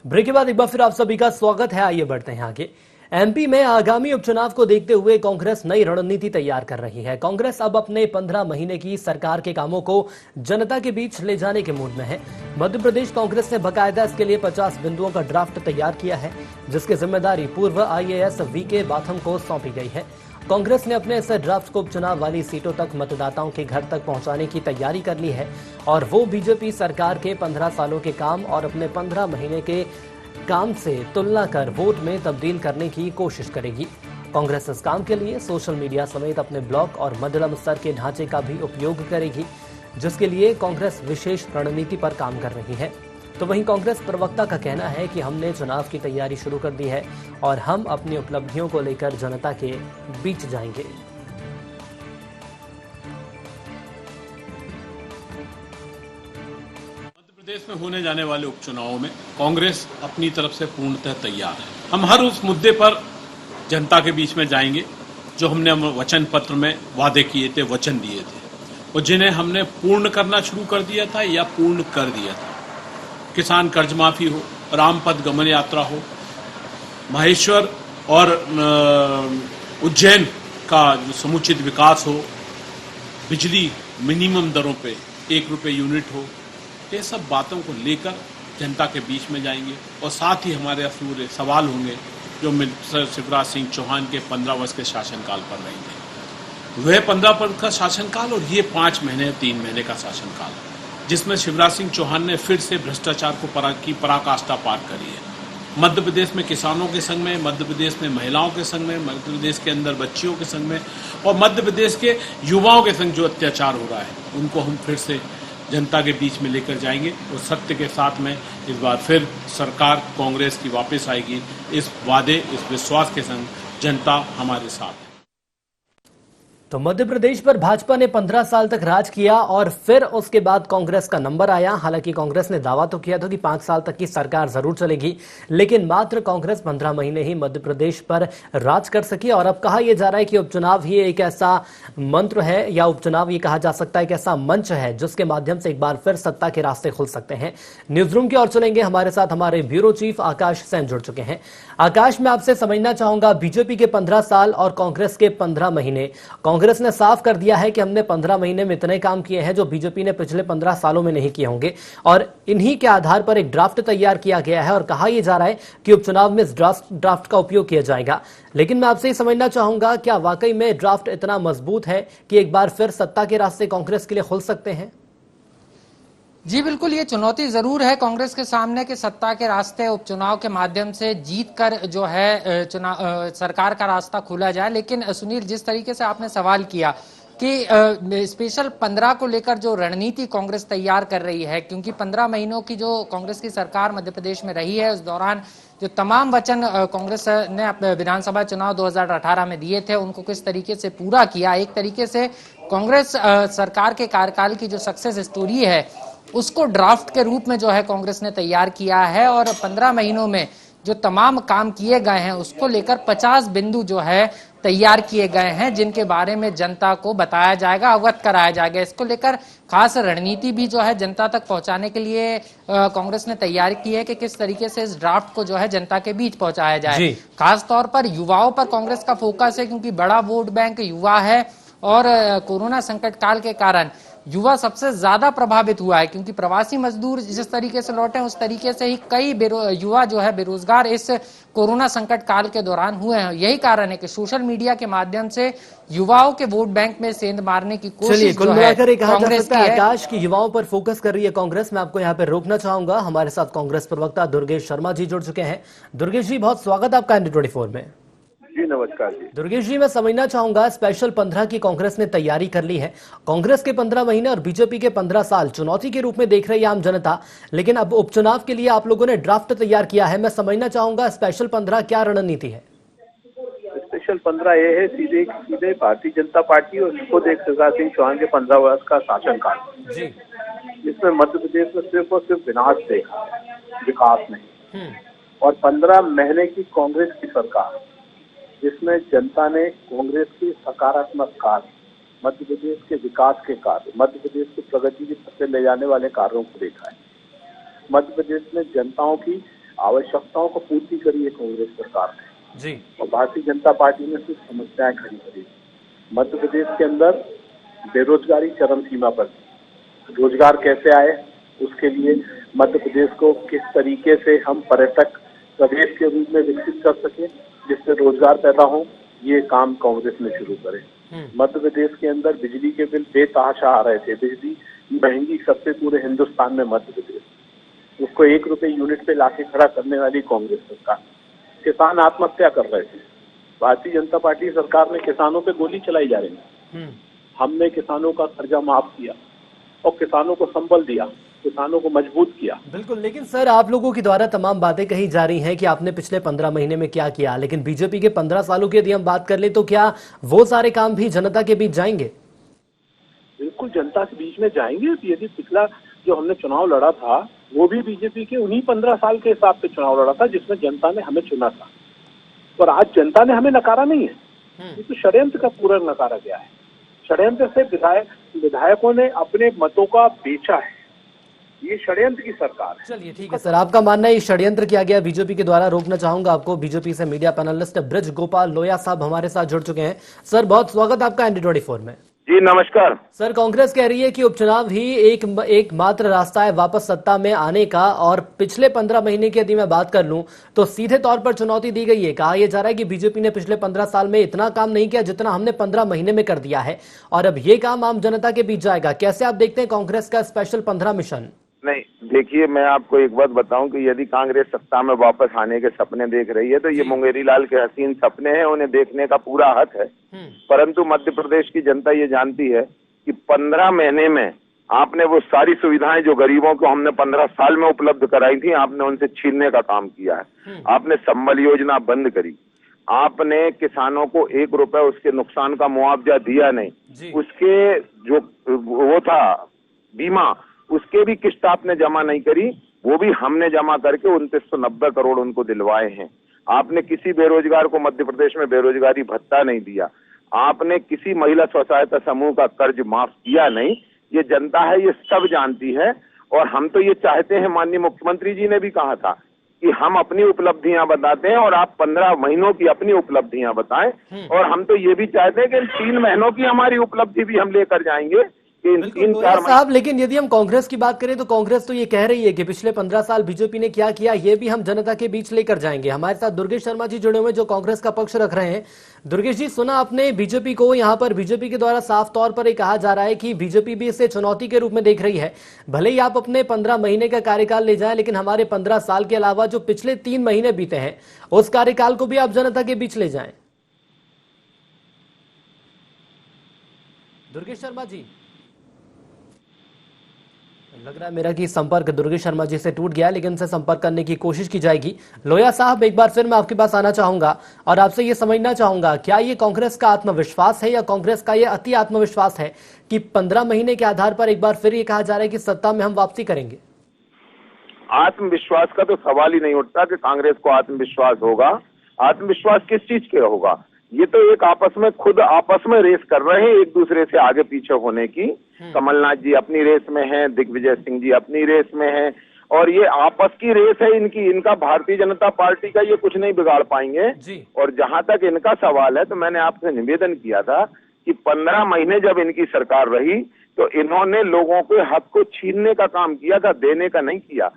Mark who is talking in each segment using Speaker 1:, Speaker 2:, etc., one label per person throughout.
Speaker 1: Break के बाद एक बार फिर आप सभी का स्वागत है। आइए बढ़ते हैं आगे। एमपी में आगामी उपचुनाव को देखते हुए कांग्रेस नई रणनीति तैयार कर रही है। कांग्रेस अब अपने 15 महीने की सरकार के कामों को जनता के बीच ले जाने के मूड में है। मध्य प्रदेश कांग्रेस ने बकायदा इसके लिए 50 बिंदुओं का ड्राफ्ट तैयार किया है, जिसकी जिम्मेदारी पूर्व IAS वीके बाथम को सौंपी गई है। कांग्रेस ने अपने इस ड्राफ्ट को उपचुनाव वाली सीटों तक मतदाताओं के घर तक पहुंचाने की तैयारी कर ली है और वो बीजेपी सरकार के 15 सालों के काम और अपने 15 महीने के काम से तुलना कर वोट में तब्दील करने की कोशिश करेगी। कांग्रेस इस काम के लिए सोशल मीडिया समेत अपने ब्लॉक और मध्यम स्तर के ढांचे का भी उपयोग करेगी, जिसके लिए कांग्रेस विशेष रणनीति पर काम कर रही है। तो वहीं कांग्रेस प्रवक्ता का कहना है कि हमने चुनाव की तैयारी शुरू कर दी है और हम अपनी उपलब्धियों को लेकर जनता के बीच जाएंगे।
Speaker 2: मध्य प्रदेश में होने जाने वाले उपचुनावों में कांग्रेस अपनी तरफ से पूर्णतः तैयार है। हम हर उस मुद्दे पर जनता के बीच में जाएंगे जो हमने वचन पत्र में वादे किए थे, वचन दिए थे, और जिन्हें हमने पूर्ण करना शुरू कर दिया था या पूर्ण कर दिया था। किसान कर्ज माफी हो, रामपथ गमन यात्रा हो, माहेश्वर और उज्जैन का समुचित विकास हो, बिजली मिनिमम दरों पे 1 रुपये यूनिट हो, ये सब बातों को लेकर जनता के बीच में जाएंगे। और साथ ही हमारे असूल सवाल होंगे जो शिवराज सिंह चौहान के 15 वर्ष के शासनकाल पर रहेंगे। वह 15 वर्ष का शासनकाल और ये 5 महीने 3 महीने का शासनकाल, जिसमें शिवराज सिंह चौहान ने फिर से भ्रष्टाचार की पराकाष्ठा पार करी है। मध्य प्रदेश में किसानों के संग में, मध्य प्रदेश में महिलाओं के संग में, मध्य प्रदेश के अंदर बच्चियों के संग में और मध्य प्रदेश के युवाओं के संग जो अत्याचार हो रहा है, उनको हम फिर से जनता के बीच में लेकर जाएंगे और सत्य के साथ में इस बार फिर सरकार कांग्रेस की वापस आएगी। इस वादे, इस विश्वास के संग जनता हमारे साथ है।
Speaker 1: तो मध्य प्रदेश पर भाजपा ने 15 साल तक राज किया और फिर उसके बाद कांग्रेस का नंबर आया। हालांकि कांग्रेस ने दावा तो किया था कि 5 साल तक की सरकार जरूर चलेगी, लेकिन मात्र कांग्रेस 15 महीने ही मध्य प्रदेश पर राज कर सकी। और अब कहा यह जा रहा है कि उपचुनाव ही एक ऐसा मंत्र है या उपचुनाव ये कहा जा सकता है एक ऐसा मंच है जिसके माध्यम से एक बार फिर सत्ता के रास्ते खुल सकते हैं। न्यूज रूम की ओर चलेंगे, हमारे साथ हमारे ब्यूरो चीफ आकाश सेन जुड़ चुके हैं। आकाश, मैं आपसे समझना चाहूंगा, बीजेपी के 15 साल और कांग्रेस के 15 महीने। कांग्रेस ने साफ कर दिया है कि हमने 15 महीने में इतने काम किए हैं जो बीजेपी ने पिछले 15 सालों में नहीं किए होंगे, और इन्हीं के आधार पर एक ड्राफ्ट तैयार किया गया है और कहा यह जा रहा है कि उपचुनाव में इस ड्राफ्ट का उपयोग किया जाएगा। लेकिन मैं आपसे समझना चाहूंगा, क्या वाकई में ड्राफ्ट इतना मजबूत है कि एक बार फिर सत्ता के रास्ते कांग्रेस के लिए खुल सकते हैं?
Speaker 3: जी बिल्कुल, ये चुनौती जरूर है कांग्रेस के सामने कि सत्ता के रास्ते उपचुनाव के माध्यम से जीत कर जो है सरकार का रास्ता खोला जाए। लेकिन सुनील, जिस तरीके से आपने सवाल किया कि स्पेशल 15 को लेकर जो रणनीति कांग्रेस तैयार कर रही है, क्योंकि 15 महीनों की जो कांग्रेस की सरकार मध्य प्रदेश में रही है, उस दौरान जो तमाम वचन कांग्रेस ने अपने विधानसभा चुनाव 2018 में दिए थे, उनको किस तरीके से पूरा किया। एक तरीके से कांग्रेस सरकार के कार्यकाल की जो सक्सेस स्टोरी है उसको ड्राफ्ट के रूप में जो है कांग्रेस ने तैयार किया है और 15 महीनों में जो तमाम काम किए गए हैं उसको लेकर 50 बिंदु जो है तैयार किए गए हैं, जिनके बारे में जनता को बताया जाएगा, अवगत कराया जाएगा। इसको लेकर खास रणनीति भी जो है जनता तक पहुंचाने के लिए कांग्रेस ने तैयारी की है कि किस तरीके से इस ड्राफ्ट को जो है जनता के बीच पहुंचाया जाए। खास तौर पर युवाओं पर कांग्रेस का फोकस है, क्योंकि बड़ा वोट बैंक युवा है और कोरोना संकट काल के कारण युवा सबसे ज्यादा प्रभावित हुआ है, क्योंकि प्रवासी मजदूर जिस तरीके से लौटे उस तरीके से ही कई युवा जो है बेरोजगार इस कोरोना संकट काल के दौरान हुए हैं। यही कारण है कि सोशल मीडिया के माध्यम से युवाओं के वोट बैंक में सेंध मारने की कोशिश जो है कांग्रेस की है।
Speaker 1: आकाश की युवाओं पर फोकस कर रही है कांग्रेस। मैं आपको यहाँ पे रोकना चाहूंगा, हमारे साथ कांग्रेस प्रवक्ता दुर्गेश शर्मा जी जुड़ चुके हैं। दुर्गेश जी, बहुत स्वागत आपका ND24 में।
Speaker 4: जी नमस्कार जी।
Speaker 1: दुर्गेश जी, मैं समझना चाहूंगा, स्पेशल 15 की कांग्रेस ने तैयारी कर ली है। कांग्रेस के 15 महीने और बीजेपी के 15 साल चुनौती के रूप में देख रही है आम जनता, लेकिन अब उपचुनाव के लिए आप लोगों ने ड्राफ्ट तैयार किया है। मैं समझना चाहूंगा, स्पेशल 15 क्या रणनीति है?
Speaker 4: स्पेशल 15 ये है सीधे भारतीय जनता पार्टी और खुद एक शिवराज सिंह चौहान के 15 वर्ष का शासनकाल, जिसमें मध्य प्रदेश में सिर्फ और सिर्फ विनाश देखा, विकास नहीं। और 15 महीने की कांग्रेस की सरकार, जिसमें जनता ने कांग्रेस के सकारात्मक कार्य, मध्य प्रदेश के विकास के कार्य, मध्य प्रदेश की प्रगति की पथ ले जाने वाले कार्यों को देखा है। मध्य प्रदेश में जनताओं की आवश्यकताओं को पूर्ति करी है कांग्रेस सरकार ने
Speaker 1: जी
Speaker 4: और भारतीय जनता पार्टी ने सिर्फ समस्याएं खड़ी करी। मध्य प्रदेश के अंदर बेरोजगारी चरम सीमा पर थी। रोजगार कैसे आए, उसके लिए मध्य प्रदेश को किस तरीके से हम पर्यटक प्रदेश के रूप में विकसित कर सके जिससे रोजगार पैदा हो, ये काम कांग्रेस ने शुरू करे। मध्य प्रदेश के अंदर बिजली के बिल बेतहाशा आ रहे थे। बिजली महंगी सबसे पूरे हिंदुस्तान में मध्य प्रदेश, उसको 1 रुपए यूनिट पे लाके खड़ा करने वाली कांग्रेस सरकार। किसान आत्महत्या कर रहे थे, भारतीय जनता पार्टी सरकार ने किसानों पे गोली चलाई जा रही है। हमने किसानों का कर्जा माफ किया और किसानों को संबल दिया, किसानों को मजबूत किया।
Speaker 1: बिल्कुल, लेकिन सर आप लोगों के द्वारा तमाम बातें कही जा रही हैं कि आपने पिछले 15 महीने में क्या किया, लेकिन बीजेपी के 15 सालों की यदि हम बात कर ले तो क्या वो सारे काम भी जनता के बीच जाएंगे?
Speaker 4: बिल्कुल जनता के बीच में जाएंगे। यदि पिछला जो हमने चुनाव लड़ा था वो भी बीजेपी के उन्हीं 15 साल के हिसाब से चुनाव लड़ा था जिसमें जनता ने हमें चुना था, और आज जनता ने हमें नकारा नहीं है। ये तो षड्यंत्र का पूरा नकारा गया है। षड्यंत्र से विधायकों ने अपने मतों का बेचा है। ये षड्यंत्र की सरकार है।
Speaker 1: चलिए ठीक है सर, आपका मानना है ये षड्यंत्र किया गया बीजेपी के द्वारा। रोकना चाहूंगा आपको, बीजेपी से मीडिया पैनलिस्ट ब्रज गोपाल लोया साहब हमारे साथ जुड़ चुके हैं। सर बहुत स्वागत आपका ND24 में।
Speaker 5: जी नमस्कार
Speaker 1: सर, कांग्रेस कह रही है कि उपचुनाव ही एक मात्र रास्ता है वापस सत्ता में आने का, और पिछले 15 महीने की यदि मैं बात कर लूं तो सीधे तौर पर चुनौती दी गई है। कहा यह जा रहा है कि बीजेपी ने पिछले 15 साल में इतना काम नहीं किया जितना हमने 15 महीने में कर दिया है, और अब ये काम आम जनता के बीच जाएगा। कैसे आप देखते हैं कांग्रेस का स्पेशल 15 मिशन?
Speaker 5: नहीं, देखिए मैं आपको एक बात बताऊं कि यदि कांग्रेस सत्ता में वापस आने के सपने देख रही है तो ये मुंगेरी लाल के हसीन सपने हैं, उन्हें देखने का पूरा हक है। परंतु मध्य प्रदेश की जनता ये जानती है कि 15 महीने में आपने वो सारी सुविधाएं जो गरीबों को हमने 15 साल में उपलब्ध कराई थी, आपने उनसे छीनने का काम किया है। आपने संबल योजना बंद करी, आपने किसानों को 1 रुपए उसके नुकसान का मुआवजा दिया नहीं, उसके जो वो था बीमा, उसके भी किस्त आपने जमा नहीं करी, वो भी हमने जमा करके 2990 करोड़ उनको दिलवाए हैं। आपने किसी बेरोजगार को मध्य प्रदेश में बेरोजगारी भत्ता नहीं दिया, आपने किसी महिला स्व सहायता समूह का कर्ज माफ किया नहीं। ये जनता है, ये सब जानती है, और हम तो ये चाहते हैं, माननीय मुख्यमंत्री जी ने भी कहा था कि हम अपनी उपलब्धियां बताते हैं और आप 15 महीनों की अपनी उपलब्धियां बताएं, और हम तो ये भी चाहते हैं कि 3 महीनों की हमारी उपलब्धि भी हम लेकर जाएंगे कि इन 3-4
Speaker 1: साहब। लेकिन यदि हम कांग्रेस की बात करें तो कांग्रेस तो ये कह रही है कि पिछले 15 साल बीजेपी ने क्या किया ये भी हम जनता के बीच लेकर जाएंगे। हमारे साथ दुर्गेश शर्मा जी जुड़े हुए जो कांग्रेस का पक्ष रख रहे हैं। दुर्गेश जी, सुना आपने बीजेपी को, यहाँ पर बीजेपी के द्वारा साफ तौर पर कहा जा रहा है कि बीजेपी भी इसे चुनौती के रूप में देख रही है। भले ही आप अपने 15 महीने का कार्यकाल ले जाएं, लेकिन हमारे 15 साल के अलावा जो पिछले 3 महीने बीते हैं उस कार्यकाल को भी आप जनता के बीच ले जाएं। दुर्गेश शर्मा जी, लग रहा है मेरा कि संपर्क दुर्गेश शर्मा जी से टूट गया, लेकिन से संपर्क करने की कोशिश की जाएगी। लोया साहब, एक बार फिर मैं आपके पास आना चाहूंगा और आपसे ये समझना चाहूंगा, क्या ये कांग्रेस का आत्मविश्वास है या कांग्रेस का ये अति आत्मविश्वास है कि 15 महीने के आधार पर एक बार फिर ये कहा जा रहा है कि सत्ता में हम वापसी करेंगे?
Speaker 5: आत्मविश्वास का तो सवाल ही नहीं उठता कि कांग्रेस को आत्मविश्वास होगा। आत्मविश्वास किस चीज के होगा? ये तो एक आपस में रेस कर रहे हैं, एक दूसरे से आगे पीछे होने की। कमलनाथ जी अपनी रेस में हैं, दिग्विजय सिंह जी अपनी रेस में हैं, और ये आपस की रेस है इनकी। इनका भारतीय जनता पार्टी का ये कुछ नहीं बिगाड़ पाएंगे। और जहां तक इनका सवाल है तो मैंने आपसे निवेदन किया था कि 15 महीने जब इनकी सरकार रही तो इन्होंने लोगों के हक को छीनने का काम किया था, देने का नहीं किया।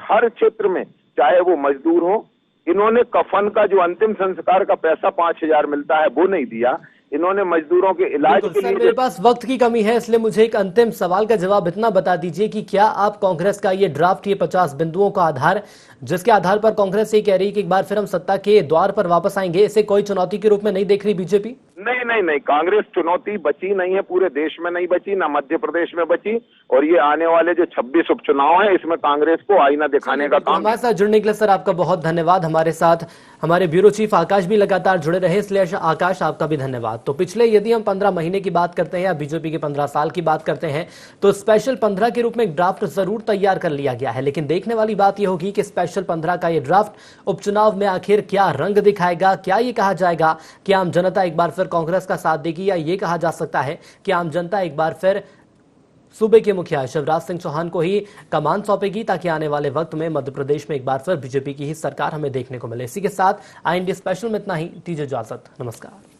Speaker 5: हर क्षेत्र में, चाहे वो मजदूर हो, इन्होंने कफन का जो अंतिम संस्कार का पैसा 5000 मिलता है वो नहीं दिया। इन्होंने मजदूरों के इलाज के लिए,
Speaker 1: मेरे पास वक्त की कमी है इसलिए मुझे एक अंतिम सवाल का जवाब इतना बता दीजिए कि क्या आप कांग्रेस का ये ड्राफ्ट, ये 50 बिंदुओं का आधार, जिसके आधार पर कांग्रेस ये कह रही है कि एक बार फिर हम सत्ता के द्वार पर वापस आएंगे, इसे कोई चुनौती के रूप में नहीं देख रही बीजेपी?
Speaker 5: नहीं, कांग्रेस चुनौती बची नहीं है, पूरे देश में नहीं बची, ना मध्य प्रदेश में बची। और ये आने वाले जो 26 उपचुनाव हैं इसमें कांग्रेस को आईना दिखाने का काम।
Speaker 1: हमारे साथ जुड़ने के लिए सर आपका बहुत धन्यवाद। हमारे साथ हमारे ब्यूरो चीफ आकाश भी लगातार जुड़े रहे, इसलिए आकाश आपका भी धन्यवाद। तो पिछले यदि हम 15 महीने की बात करते हैं या बीजेपी के 15 साल की बात करते हैं तो स्पेशल 15 के रूप में एक ड्राफ्ट जरूर तैयार कर लिया गया है, लेकिन देखने वाली बात यह होगी कि स्पेशल 15 का ये ड्राफ्ट उपचुनाव में आखिर क्या रंग दिखाएगा। क्या ये कहा जाएगा कि आम जनता एक बार फिर कांग्रेस का साथ देगी, या ये कहा जा सकता है कि आम जनता एक बार फिर सूबे के मुखिया शिवराज सिंह चौहान को ही कमान सौंपेगी ताकि आने वाले वक्त में मध्य प्रदेश में एक बार फिर बीजेपी की ही सरकार हमें देखने को मिले। इसी के साथ IND स्पेशल में इतना ही। दीजिए इजाजत, नमस्कार।